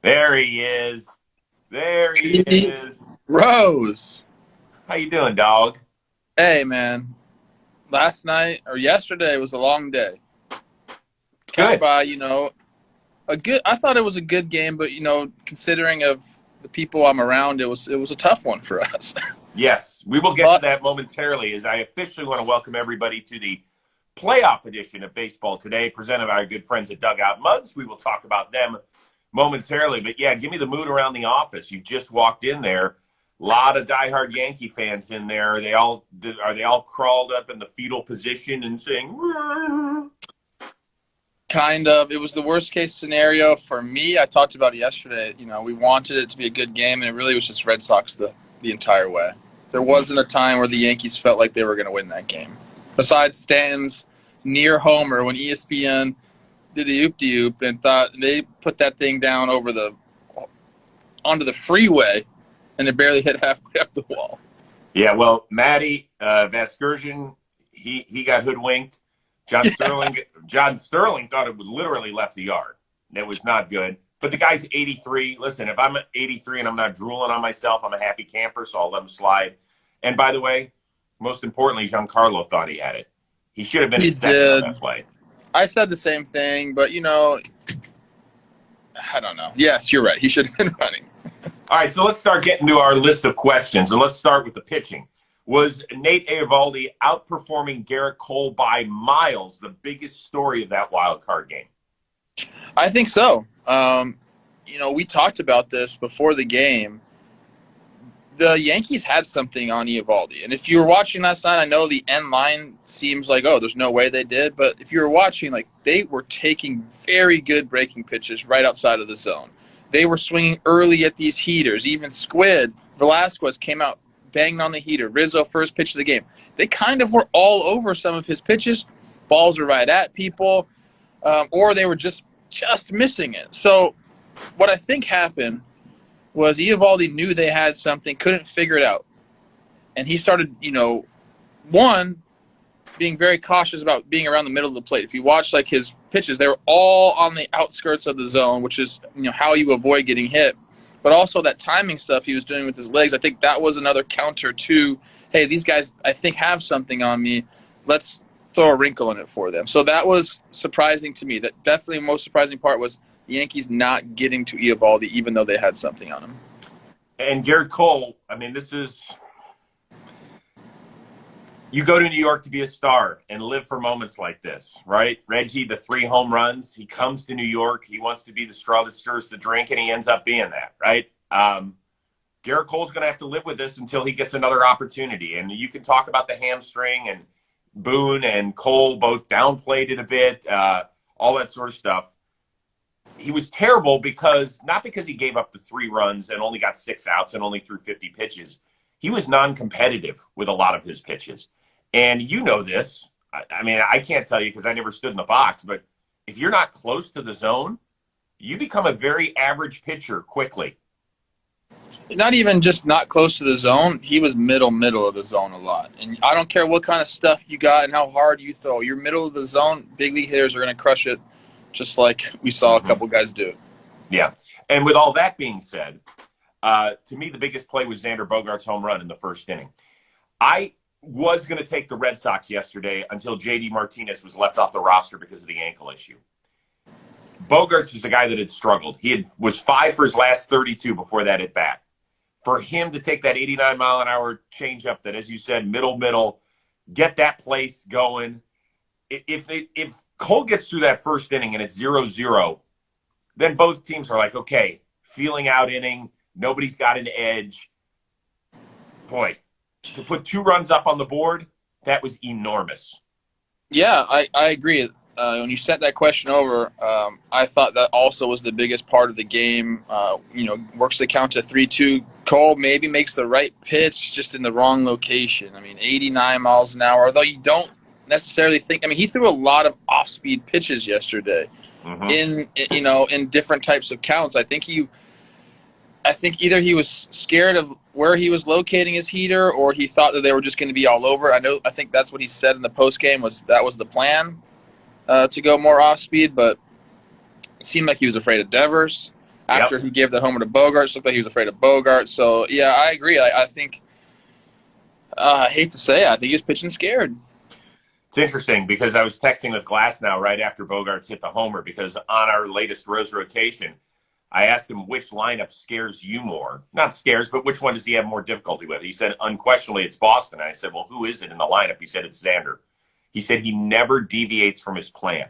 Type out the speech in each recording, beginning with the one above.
There he is. There he T. is. Rose. How you doing, dog? Hey, man. Last night or yesterday was a long day. Capped Good. by, I thought it was a good game, but considering of the people I'm around, it was a tough one for us. Yes, we will get to But that momentarily as I officially want to welcome everybody to the playoff edition of Baseball Today, presented by our good friends at Dugout Mugs. We will talk about them momentarily. But yeah, give me the mood around the office. You just walked in there. A lot of diehard Yankee fans in there. Are they all crawled up in the fetal position and saying? kind of, it was the worst case scenario for me. I talked about it yesterday. We wanted it to be a good game, and it really was just Red Sox the entire way. There wasn't a time where the Yankees felt like they were going to win that game. Besides Stanton's near homer when ESPN did the oop-de-oop and thought they put that thing down onto the freeway, and it barely hit halfway up the wall. Yeah, well, Matty Vasgersian, he got hoodwinked. John Sterling thought it would literally left the yard. It was not good. But the guy's 83. Listen, if I'm 83 and I'm not drooling on myself, I'm a happy camper, so I'll let him slide. And by the way, most importantly, Giancarlo thought he had it. He should have been He accepted did. on that play. I said the same thing, but, I don't know. Yes, you're right. He should have been running. All right, so let's start getting to our list of questions, and let's start with the pitching. Was Nate Eovaldi outperforming Gerrit Cole by miles the biggest story of that wild card game? I think so. We talked about this before the game. The Yankees had something on Eovaldi. And if you were watching last night, I know the end line seems like, oh, there's no way they did. But if you were watching, they were taking very good breaking pitches right outside of the zone. They were swinging early at these heaters. Even Squid, Velasquez came out banging on the heater. Rizzo, first pitch of the game. They kind of were all over some of his pitches. Balls were right at people. Or they were just missing it. So what I think happened was Eovaldi knew they had something, couldn't figure it out. And he started, being very cautious about being around the middle of the plate. If you watch his pitches, they were all on the outskirts of the zone, which is, how you avoid getting hit. But also that timing stuff he was doing with his legs, I think that was another counter to, hey, these guys, I think, have something on me. Let's throw a wrinkle in it for them. So that was surprising to me. That definitely the most surprising part was the Yankees not getting to Eovaldi, even though they had something on him. And Gerrit Cole, you go to New York to be a star and live for moments like this, right? Reggie, the 3 home runs, he comes to New York. He wants to be the straw that stirs the drink, and he ends up being that, right? Gerrit Cole's going to have to live with this until he gets another opportunity. And you can talk about the hamstring, and Boone and Cole both downplayed it a bit, all that sort of stuff. He was terrible not because he gave up the 3 runs and only got 6 outs and only threw 50 pitches. He was non-competitive with a lot of his pitches. And you know this. I can't tell you because I never stood in the box, but if you're not close to the zone, you become a very average pitcher quickly. Not even just not close to the zone. He was middle of the zone a lot. And I don't care what kind of stuff you got and how hard you throw. You're middle of the zone, big league hitters are going to crush it, just like we saw a couple guys do it. Yeah. And with all that being said, to me, the biggest play was Xander Bogaerts' home run in the first inning. I was going to take the Red Sox yesterday until J.D. Martinez was left off the roster because of the ankle issue. Bogaerts is a guy that had struggled. He was 5 for his last 32 before that at bat. For him to take that 89-mile-an-hour changeup that, as you said, middle, get that place going. If Cole gets through that first inning and it's 0-0, then both teams are like, okay, feeling out inning, nobody's got an edge. Boy, to put 2 runs up on the board, that was enormous. Yeah, I agree. When you sent that question over, I thought that also was the biggest part of the game. Works the count to 3-2. Cole maybe makes the right pitch, just in the wrong location. 89 miles an hour, although you don't necessarily think. He threw a lot of off-speed pitches yesterday in different types of counts. I think either he was scared of where he was locating his heater, or he thought that they were just going to be all over. I think that's what he said in the postgame was the plan. To go more off speed, but it seemed like he was afraid of Devers. after he gave that homer to Bogarts. Looked like he was afraid of Bogarts. So, yeah, I agree. I think I hate to say it, I think he's pitching scared. It's interesting because I was texting with Glass now right after Bogarts hit the homer because on our latest Rose rotation, I asked him which lineup scares you more. Not scares, but which one does he have more difficulty with? He said, unquestionably, it's Boston. I said, well, who is it in the lineup? He said, it's Xander. He said he never deviates from his plan,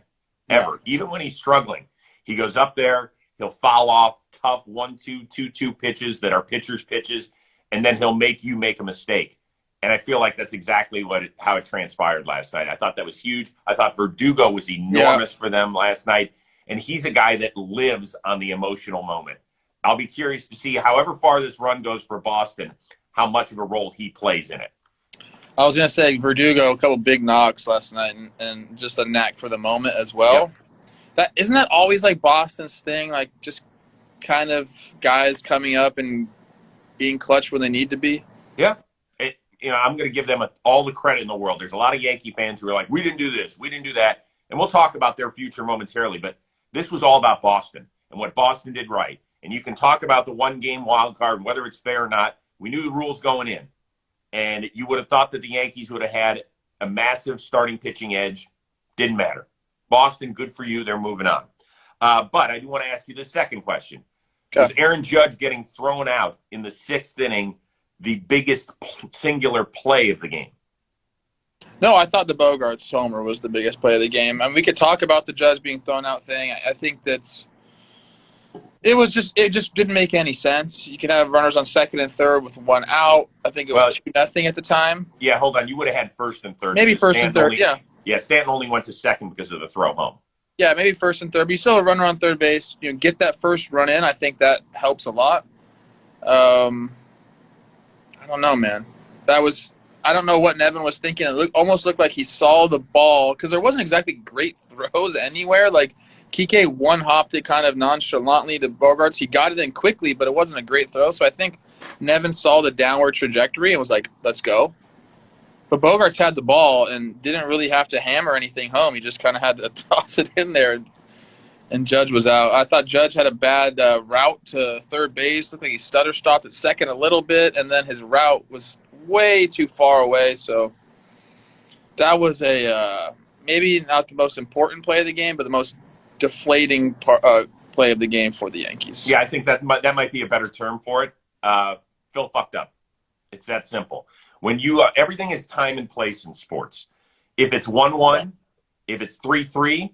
ever. Yeah. Even when he's struggling, he goes up there, he'll foul off tough 1-2, 2-2 pitches that are pitcher's pitches, and then he'll make you make a mistake. And I feel like that's exactly how it transpired last night. I thought that was huge. I thought Verdugo was enormous for them last night. And he's a guy that lives on the emotional moment. I'll be curious to see, however far this run goes for Boston, how much of a role he plays in it. I was going to say Verdugo, a couple big knocks last night, and just a knack for the moment as well. Yep. Isn't that always like Boston's thing? Like just kind of guys coming up and being clutch when they need to be? Yeah. I'm going to give them all the credit in the world. There's a lot of Yankee fans who are like, we didn't do this, we didn't do that. And we'll talk about their future momentarily. But this was all about Boston and what Boston did right. And you can talk about the one-game wild card, whether it's fair or not. We knew the rules going in. And you would have thought that the Yankees would have had a massive starting pitching edge. Didn't matter. Boston, good for you. They're moving on. But I do want to ask you the second question. Okay. Was Aaron Judge getting thrown out in the sixth inning the biggest singular play of the game? No, I thought the Bogarts homer was the biggest play of the game. I mean, we could talk about the Judge being thrown out thing. I think it just didn't make any sense. You could have runners on second and third with one out. I think it was 2-0 at the time. Yeah, hold on. You would have had first and third. Maybe first and third, yeah. Yeah, Stanton only went to second because of the throw home. Yeah, maybe first and third. But you still have a runner on third base. Get that first run in. I think that helps a lot. I don't know, man. I don't know what Nevin was thinking. It almost looked like he saw the ball because there wasn't exactly great throws anywhere. Like Kike one-hopped it kind of nonchalantly to Bogarts. He got it in quickly, but it wasn't a great throw. So I think Nevin saw the downward trajectory and was like, let's go. But Bogarts had the ball and didn't really have to hammer anything home. He just kind of had to toss it in there, and Judge was out. I thought Judge had a bad route to third base. Looked like he stutter-stopped at second a little bit, and then his route was way too far away. So that was maybe not the most important play of the game, but the most deflating play of the game for the Yankees. Yeah, I think that might be a better term for it. Phil fucked up. It's that simple. When you everything is time and place in sports. If it's 1-1, if it's 3-3,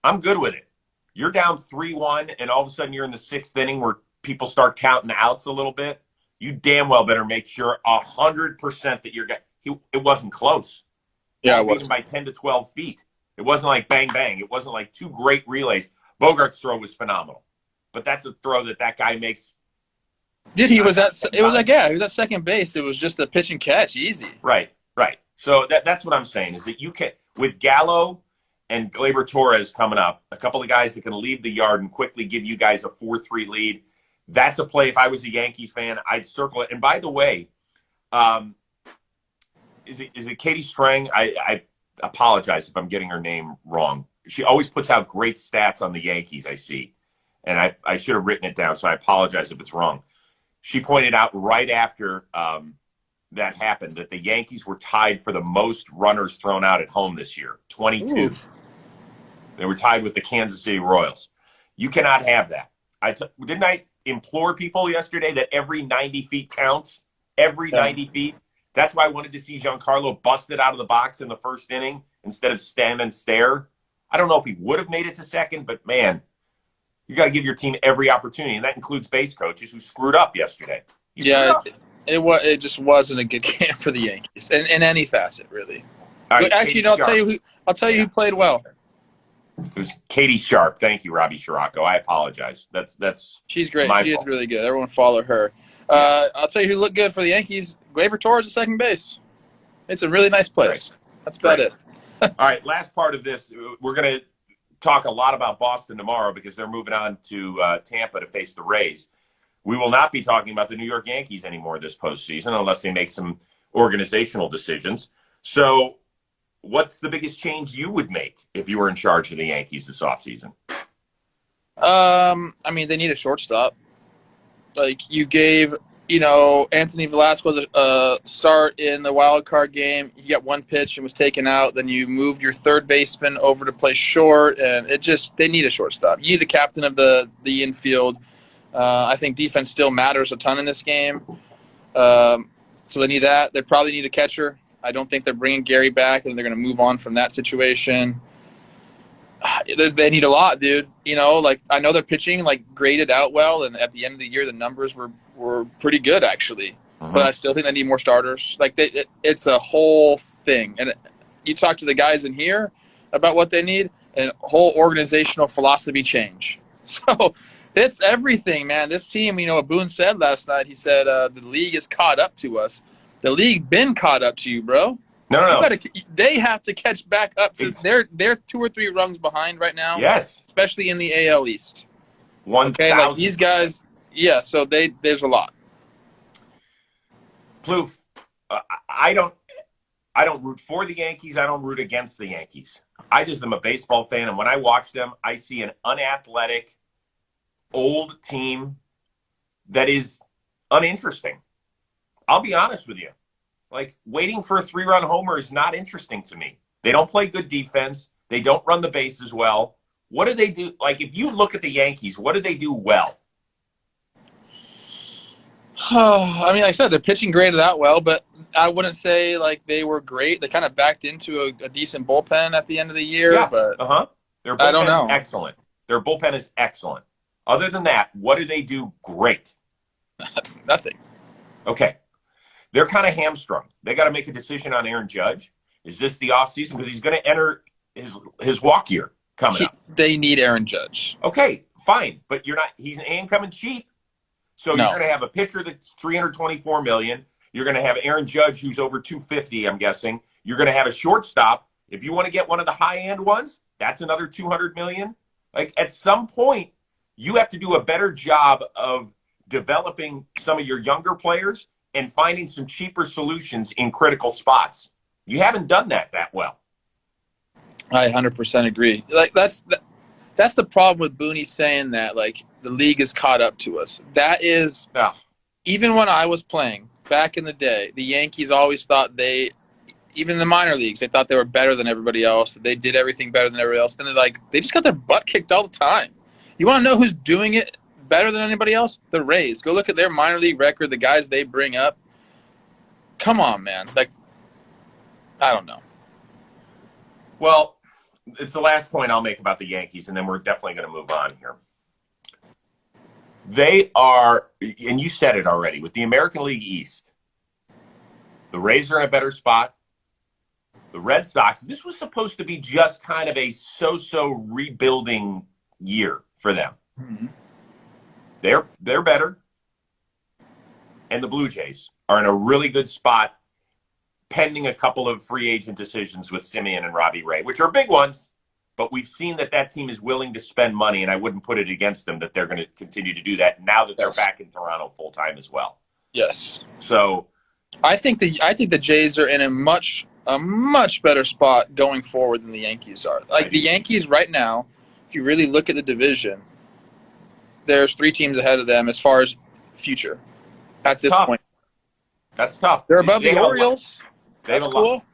I'm good with it. You're down 3-1, and all of a sudden you're in the sixth inning where people start counting outs a little bit. You damn well better make sure 100% that you're it wasn't close. Yeah, it was by 10 to 12 feet. It wasn't like bang bang. It wasn't like two great relays. Bogart's throw was phenomenal, but that's a throw that guy makes. He was at second base. It was just a pitch and catch, easy. Right. So that's what I'm saying is that you can, with Gallo and Gleyber Torres coming up, a couple of guys that can leave the yard and quickly give you guys a 4-3 lead. That's a play. If I was a Yankees fan, I'd circle it. And by the way, is it Katie Strang? I apologize if I'm getting her name wrong. She always puts out great stats on the Yankees, I see. And I should have written it down, so I apologize if it's wrong. She pointed out right after that happened that the Yankees were tied for the most runners thrown out at home this year, 22. Ooh. They were tied with the Kansas City Royals. You cannot have that. Didn't I implore people yesterday that every 90 feet counts? Every 90 feet. That's why I wanted to see Giancarlo busted out of the box in the first inning instead of stand and stare. I don't know if he would have made it to second, but, man, you got to give your team every opportunity, and that includes base coaches who screwed up yesterday. It just wasn't a good game for the Yankees in any facet, really. Right, actually, I'll tell you who played well. It was Katie Sharp. Thank you, Robbie Scirocco. I apologize. That's she's great. She fault. Is really good. Everyone follow her. I'll tell you who looked good for the Yankees. Gleyber Torres at second base. It's a really nice place. Great. That's about it. All right, last part of this, we're going to talk a lot about Boston tomorrow because they're moving on to Tampa to face the Rays. We will not be talking about the New York Yankees anymore this postseason unless they make some organizational decisions. So what's the biggest change you would make if you were in charge of the Yankees this offseason? I mean, they need a shortstop. Like you gave, Anthony Velasquez a start in the wild card game. He got one pitch and was taken out. Then you moved your third baseman over to play short, and they need a shortstop. You need a captain of the infield. I think defense still matters a ton in this game. So they need that. They probably need a catcher. I don't think they're bringing Gary back, and they're going to move on from that situation. They need a lot, dude. Like I know their pitching graded out well, and at the end of the year, the numbers were pretty good actually. But I still think they need more starters. It's a whole thing, and you talk to the guys in here about what they need, and whole organizational philosophy change. So it's everything, man. This team, Boone said last night. He said the league is caught up to us. The league been caught up to you, bro. No. They have to catch back up to. They're 2 or 3 rungs behind right now. Yes, especially in the AL East. 1,000%. Okay, these guys. Yeah, so there's a lot. Plouffe, I don't root for the Yankees. I don't root against the Yankees. I just am a baseball fan, and when I watch them, I see an unathletic, old team that is uninteresting. I'll be honest with you. Waiting for a 3-run homer is not interesting to me. They don't play good defense. They don't run the bases well. What do they do? If you look at the Yankees, what do they do well? I mean, like I said, their pitching graded out well, but I wouldn't say they were great. They kind of backed into a decent bullpen at the end of the year. Yeah. But Their I don't bullpen know. is excellent. Their bullpen is excellent. Other than that, what do they do great? Nothing. Okay. They're kind of hamstrung. They got to make a decision on Aaron Judge. Is this the offseason? Because he's going to enter his walk year coming up. They need Aaron Judge. Okay, fine. But he's ain't coming cheap. So No. You're going to have a pitcher that's $324 million. You're going to have Aaron Judge, who's over $250, I'm guessing. You're going to have a shortstop. If you want to get one of the high-end ones, that's another $200 million. At some point, you have to do a better job of developing some of your younger players and finding some cheaper solutions in critical spots. You haven't done that well. I 100% agree. That's the problem with Booney saying that the league is caught up to us. That is, even when I was playing back in the day, the Yankees always thought even in the minor leagues, they thought they were better than everybody else. They did everything better than everybody else, and they just got their butt kicked all the time. You want to know who's doing it better than anybody else? The Rays. Go look at their minor league record, the guys they bring up. Come on, man. I don't know. Well, it's the last point I'll make about the Yankees, and then we're definitely going to move on here. They are, and you said it already, with the American League East, the Rays are in a better spot. The Red Sox, this was supposed to be just kind of a so-so rebuilding year for them. Mm-hmm. They're better. And the Blue Jays are in a really good spot pending a couple of free agent decisions with Simeon and Robbie Ray, which are big ones, but we've seen that team is willing to spend money, and I wouldn't put it against them that they're going to continue to do that now that they're back in Toronto full-time as well. Yes. So I think the Jays are in a much better spot going forward than the Yankees are. The Yankees right now, if you really look at the division, there's 3 teams ahead of them as far as future at this point. That's tough. They're above the Orioles. That's cool.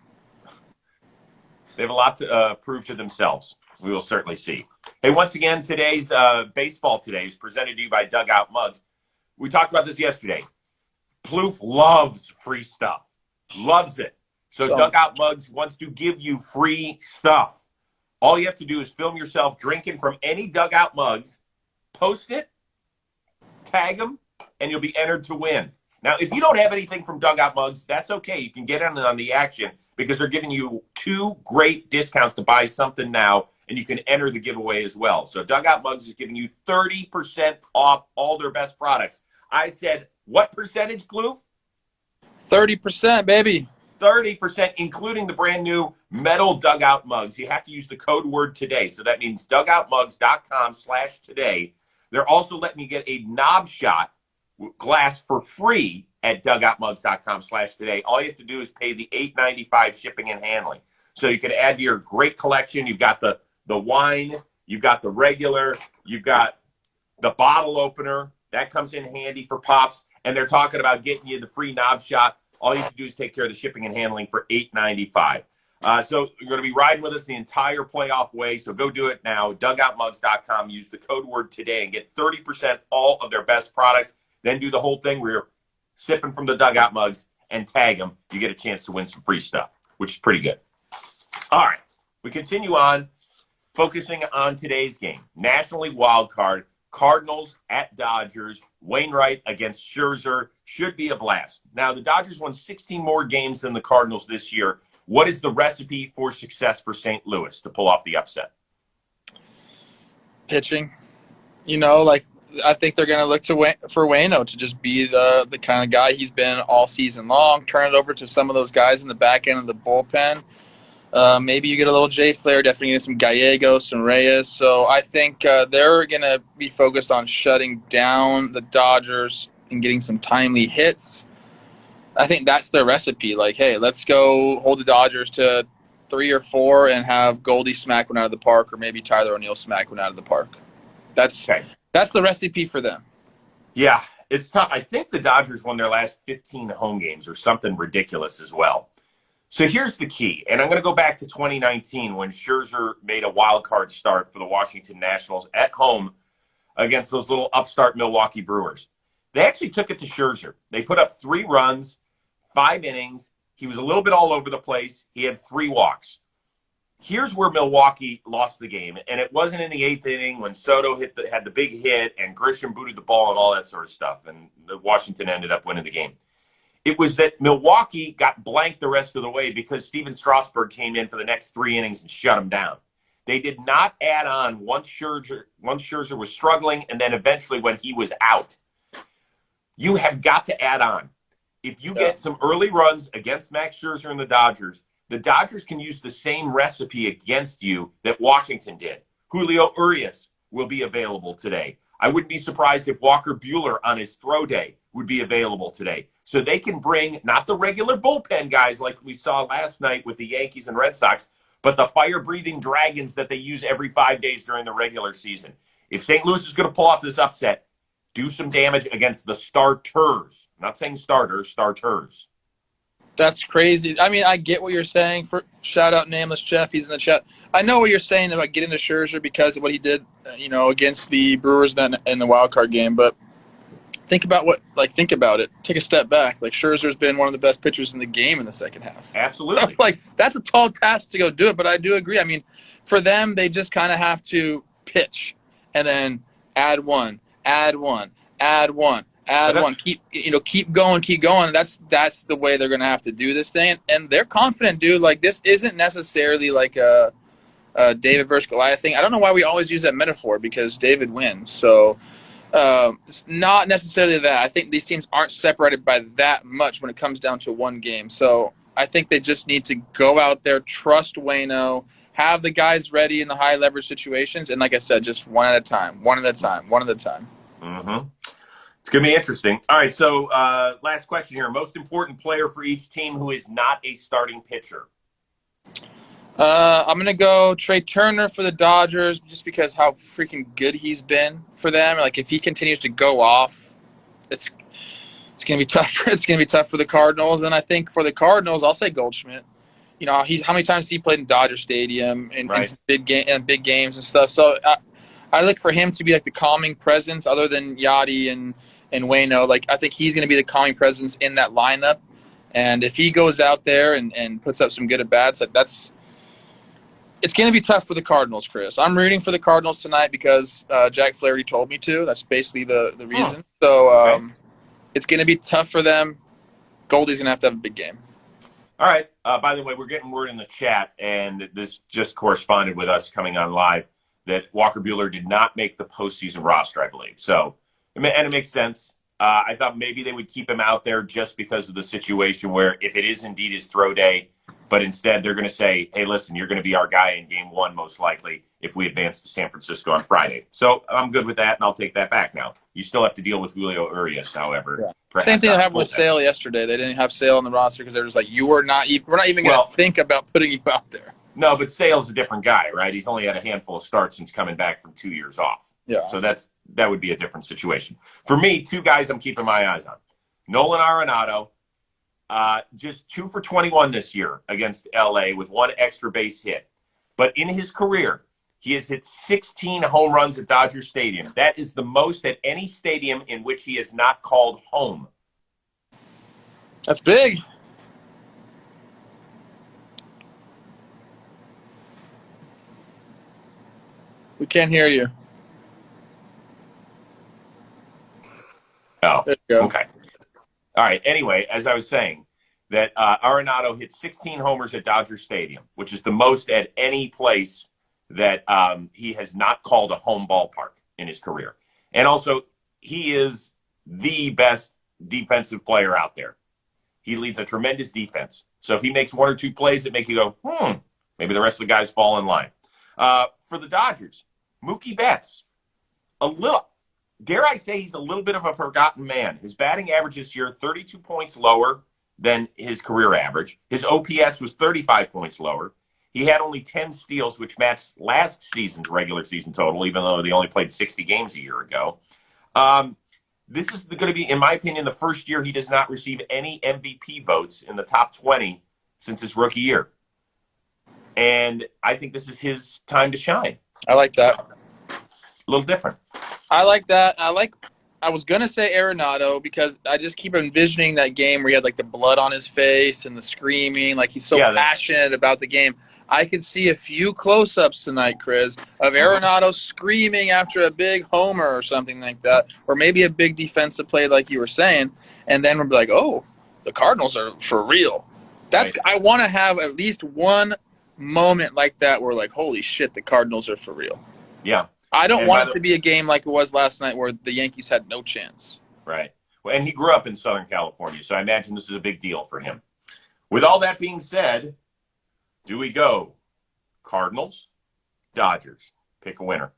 They have a lot to prove to themselves. We will certainly see. Hey, once again, today's Baseball Today is presented to you by Dugout Mugs. We talked about this yesterday. Plouffe loves free stuff. Loves it. So Dugout Mugs wants to give you free stuff. All you have to do is film yourself drinking from any Dugout Mugs, post it, tag them, and you'll be entered to win. Now, if you don't have anything from Dugout Mugs, that's okay. You can get in on the action because they're giving you 2 great discounts to buy something now, and you can enter the giveaway as well. So Dugout Mugs is giving you 30% off all their best products. I said, what percentage, Plouffe? 30%, baby. 30%, including the brand new metal Dugout Mugs. You have to use the code word today. So that means dugoutmugs.com/today. They're also letting you get a knob shot glass for free at dugoutmugs.com/today. All you have to do is pay the $8.95 shipping and handling. So you can add to your great collection. You've got the wine, You've got the regular. You've got the bottle opener. That comes in handy for Pops. And they're talking about getting you the free knob shot. All you have to do is take care of the shipping and handling for $8.95. So you're going to be riding with us the entire playoff way. So go do it now. Dugoutmugs.com. Use the code word today and get 30% all of their best products. Then do the whole thing where you're sipping from the dugout mugs and tag them. You get a chance to win some free stuff, which is pretty good. All right. We continue on, focusing on today's game. National League Wild Card. Cardinals at Dodgers. Wainwright against Scherzer. Should be a blast. Now, the Dodgers won 16 more games than the Cardinals this year. What is the recipe for success for St. Louis to pull off the upset? Pitching. I think they're going to look for Waino to just be the kind of guy he's been all season long. Turn it over to some of those guys in the back end of the bullpen. Maybe you get a little Jay Flair, definitely get some Gallegos, some Reyes. So I think they're going to be focused on shutting down the Dodgers and getting some timely hits. I think that's their recipe. Like, hey, let's go hold the Dodgers to 3 or 4 and have Goldie smack one out of the park, or maybe Tyler O'Neill smack one out of the park. That's the recipe for them. Yeah, it's tough. I think the Dodgers won their last 15 home games or something ridiculous as well. So here's the key, and I'm going to go back to 2019 when Scherzer made a wild card start for the Washington Nationals at home against those little upstart Milwaukee Brewers. They actually took it to Scherzer. They put up 3 runs, 5 innings. He was a little bit all over the place. He had 3 walks. Here's where Milwaukee lost the game, and it wasn't in the 8th inning when Soto had the big hit and Grisham booted the ball and all that sort of stuff, and Washington ended up winning the game. It was that Milwaukee got blanked the rest of the way because Steven Strasburg came in for the next 3 innings and shut him down. They did not add on once Scherzer was struggling, and then eventually when he was out. You have got to add on. If you get some early runs against Max Scherzer and the Dodgers can use the same recipe against you that Washington did. Julio Urias will be available today. I wouldn't be surprised if Walker Buehler on his throw day would be available today. So they can bring not the regular bullpen guys like we saw last night with the Yankees and Red Sox, but the fire-breathing dragons that they use every 5 days during the regular season. If St. Louis is going to pull off this upset, do some damage against the starters. I'm not saying starters, starters. That's crazy. I mean, I get what you're saying. For shout out Nameless Jeff, he's in the chat. I know what you're saying about getting to Scherzer because of what he did, against the Brewers in the wild card game. But think about it. Take a step back. Like, Scherzer's been one of the best pitchers in the game in the second half. Absolutely. That's a tall task to go do it, but I do agree. I mean, for them, they just kind of have to pitch and then add one. Keep going. That's the way they're going to have to do this thing. And they're confident, dude. Like, this isn't necessarily like a David versus Goliath thing. I don't know why we always use that metaphor because David wins. So it's not necessarily that. I think these teams aren't separated by that much when it comes down to one game. So I think they just need to go out there, trust Waino, have the guys ready in the high leverage situations. And like I said, just one at a time. Mm-hmm. It's going to be interesting. All right, so last question here. Most important player for each team who is not a starting pitcher? I'm going to go Trey Turner for the Dodgers just because how freaking good he's been for them. Like, if he continues to go off, it's going to be tough. It's going to be tough for the Cardinals. And I think for the Cardinals, I'll say Goldschmidt. How many times has he played in Dodger Stadium in some big games and stuff. So I look for him to be like the calming presence other than Yachty and Waino. Like, I think he's going to be the calming presence in that lineup. And if he goes out there and puts up some good at bats, it's going to be tough for the Cardinals, Chris. I'm rooting for the Cardinals tonight because Jack Flaherty told me to. That's basically the reason. So it's going to be tough for them. Goldie's going to have a big game. All right. By the way, we're getting word in the chat, and this just corresponded with us coming on live, that Walker Buehler did not make the postseason roster, I believe. So, and it makes sense. I thought maybe they would keep him out there just because of the situation where if it is indeed his throw day, but instead they're going to say, hey, listen, you're going to be our guy in game 1 most likely if we advance to San Francisco on Friday. So I'm good with that, and I'll take that back now. You still have to deal with Julio Urias, however. Yeah. Same thing that happened with Sale yesterday. They didn't have Sale on the roster because they were just like, we're not even going to think about putting you out there. No, but Sale's a different guy, right? He's only had a handful of starts since coming back from 2 years off. Yeah. So that would be a different situation. For me, two guys I'm keeping my eyes on. Nolan Arenado, just 2 for 21 this year against LA with one extra base hit. But in his career, he has hit 16 home runs at Dodger Stadium. That is the most at any stadium in which he is not called home. That's big. We can't hear you. Oh, there you go. Okay. All right. Anyway, as I was saying, that Arenado hit 16 homers at Dodger Stadium, which is the most at any place that he has not called a home ballpark in his career. And also, he is the best defensive player out there. He leads a tremendous defense. So if he makes one or two plays that make you go, maybe the rest of the guys fall in line. For the Dodgers, Mookie Betts, dare I say he's a little bit of a forgotten man. His batting average this year, 32 points lower than his career average. His OPS was 35 points lower. He had only 10 steals, which matched last season's regular season total, even though they only played 60 games a year ago. This is going to be, in my opinion, the first year he does not receive any MVP votes in the top 20 since his rookie year. And I think this is his time to shine. I like that. A little different. I like that. I was going to say Arenado because I just keep envisioning that game where he had like the blood on his face and the screaming, like he's so passionate about the game. I could see a few close-ups tonight, Chris, of Arenado screaming after a big homer or something like that, or maybe a big defensive play like you were saying, and then we'll be like, oh, the Cardinals are for real. Right. I want to have at least one moment like that where like, holy shit, the Cardinals are for real. Yeah. I don't want it to be a game like it was last night where the Yankees had no chance. Right. Well, and he grew up in Southern California, so I imagine this is a big deal for him. With all that being said, do we go Cardinals, Dodgers? Pick a winner.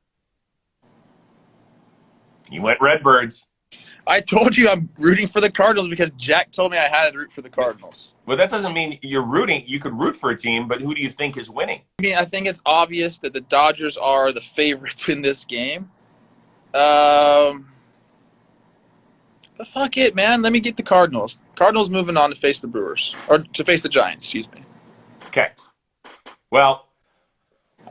You went Redbirds. I told you I'm rooting for the Cardinals because Jack told me I had to root for the Cardinals. Well, that doesn't mean you're rooting. You could root for a team, but who do you think is winning? I mean, I think it's obvious that the Dodgers are the favorites in this game. But fuck it, man. Let me get the Cardinals. Cardinals moving on to face the Brewers. Or to face the Giants, excuse me. Okay. Well,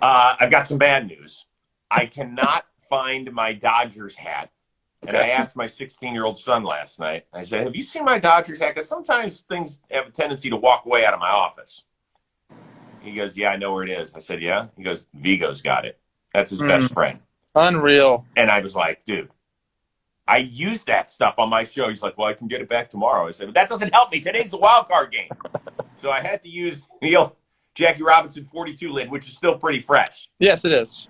I've got some bad news. I cannot find my Dodgers hat. And I asked my 16-year-old son last night, I said, have you seen my Dodgers hat? Because sometimes things have a tendency to walk away out of my office. He goes, yeah, I know where it is. I said, yeah? He goes, Vigo's got it. That's his best friend. Unreal. And I was like, dude, I used that stuff on my show. He's like, well, I can get it back tomorrow. I said, but that doesn't help me. Today's the wild card game. So I had to use Jackie Robinson 42 lid, which is still pretty fresh. Yes, it is.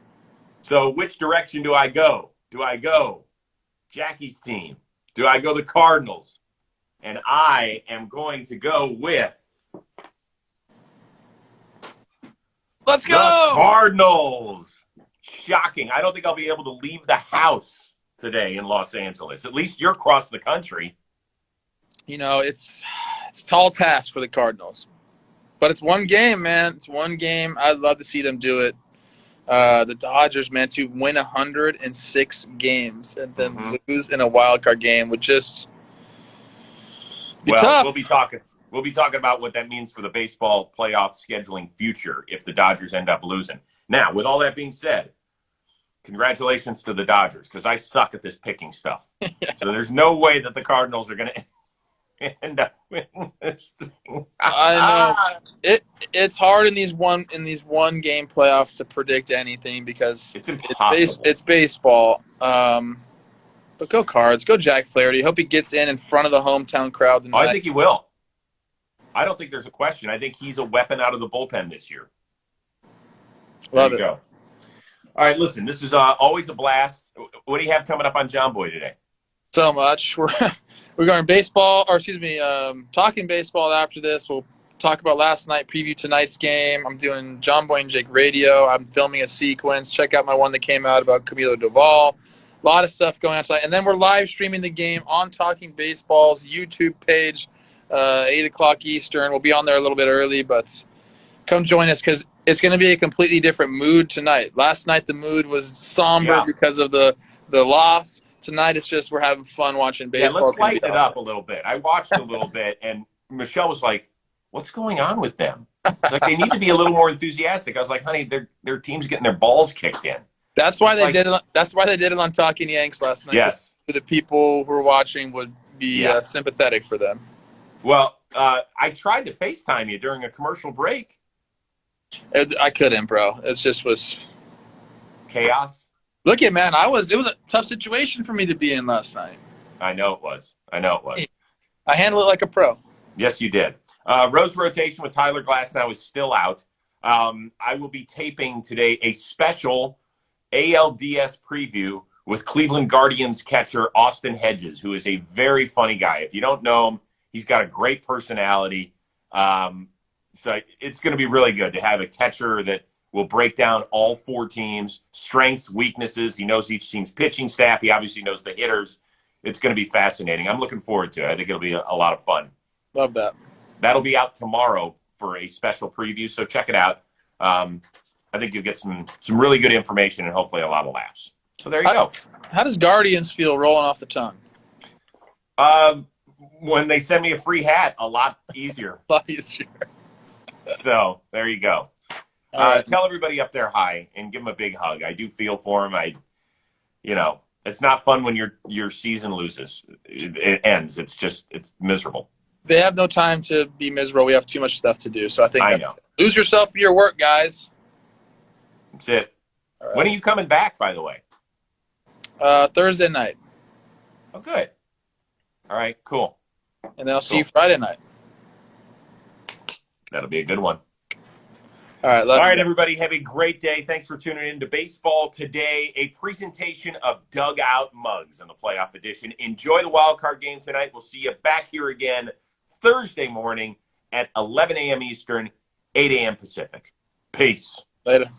So which direction do I go? Do I go Jackie's team? Do I go the Cardinals? And I am going to go with Let's go! the Cardinals. Shocking. I don't think I'll be able to leave the house today in Los Angeles. At least you're across the country. You know, it's a tall task for the Cardinals. But it's one game, man. It's one game. I'd love to see them do it. The Dodgers, man, to win 106 games and then lose in a wild card game would just be tough. We'll be talking about what that means for the baseball playoff scheduling future if the Dodgers end up losing. Now, with all that being said, congratulations to the Dodgers because I suck at this picking stuff. So there's no way that the Cardinals are going to end up winning this thing. I know it's hard in these one game playoffs to predict anything because it's impossible. It's baseball. But go Cards, go Jack Flaherty. Hope he gets in front of the hometown crowd tonight. I think he will. I don't think there's a question. I think he's a weapon out of the bullpen this year. Love it. Go. All right, listen. This is always a blast. What do you have coming up on JOMBOY today? So much. We're going baseball, or excuse me, talking baseball after this. We'll talk about last night, preview tonight's game. I'm doing JOMBOY and Jake Radio. I'm filming a sequence. Check out my one that came out about Camilo Doval. A lot of stuff going on tonight. And then we're live streaming the game on Talking Baseball's YouTube page, 8 o'clock Eastern. We'll be on there a little bit early, but come join us because It's going to be a completely different mood tonight. Last night the mood was somber Yeah. because of the loss. Tonight it's just we're having fun watching Yeah, baseball. let's It's going to be lighten it awesome. up a little bit. I watched a little bit, and Michelle was like, "What's going on with them?" It's like they need to be a little more enthusiastic. I was like, "Honey, their team's getting their balls kicked in." That's why She's they like, did it. That's why they did it on Talking Yanks last night. "Yes, The people who were watching would be yeah." sympathetic for them. Well, I tried to FaceTime you during a commercial break. I couldn't, bro. It just was. Chaos. Look at man. It was a tough situation for me to be in last night. I know it was. I know it was. I handled it like a pro. Yes, you did. Rose rotation with Tyler Glasnow is still out. I will be taping today a special ALDS preview with Cleveland Guardians catcher Austin Hedges, who is a very funny guy. If you don't know him, he's got a great personality. So it's going to be really good to have a catcher that will break down all four teams' strengths, weaknesses. He knows each team's pitching staff. He obviously knows the hitters. It's going to be fascinating. I'm looking forward to it. I think it'll be a lot of fun. Love that. That'll be out tomorrow for a special preview, so check it out. I think you'll get some really good information and hopefully a lot of laughs. So there you go. How does Guardians feel rolling off the tongue? When they send me a free hat, a lot easier. A lot easier. So there you go. Right. Tell everybody up there hi and give them a big hug. I do feel for them. It's not fun when your season loses. It ends. It's miserable. They have no time to be miserable. We have too much stuff to do. So I know. Lose yourself in your work, guys. That's it. All right. When are you coming back, by the way? Thursday night. Oh, good. All right, cool. And then I'll see you Friday night. That'll be a good one. All right. All right, everybody. Have a great day. Thanks for tuning in to Baseball Today, a presentation of Dugout Mugs on the playoff edition. Enjoy the wild card game tonight. We'll see you back here again Thursday morning at 11 a.m. Eastern, 8 a.m. Pacific. Peace. Later.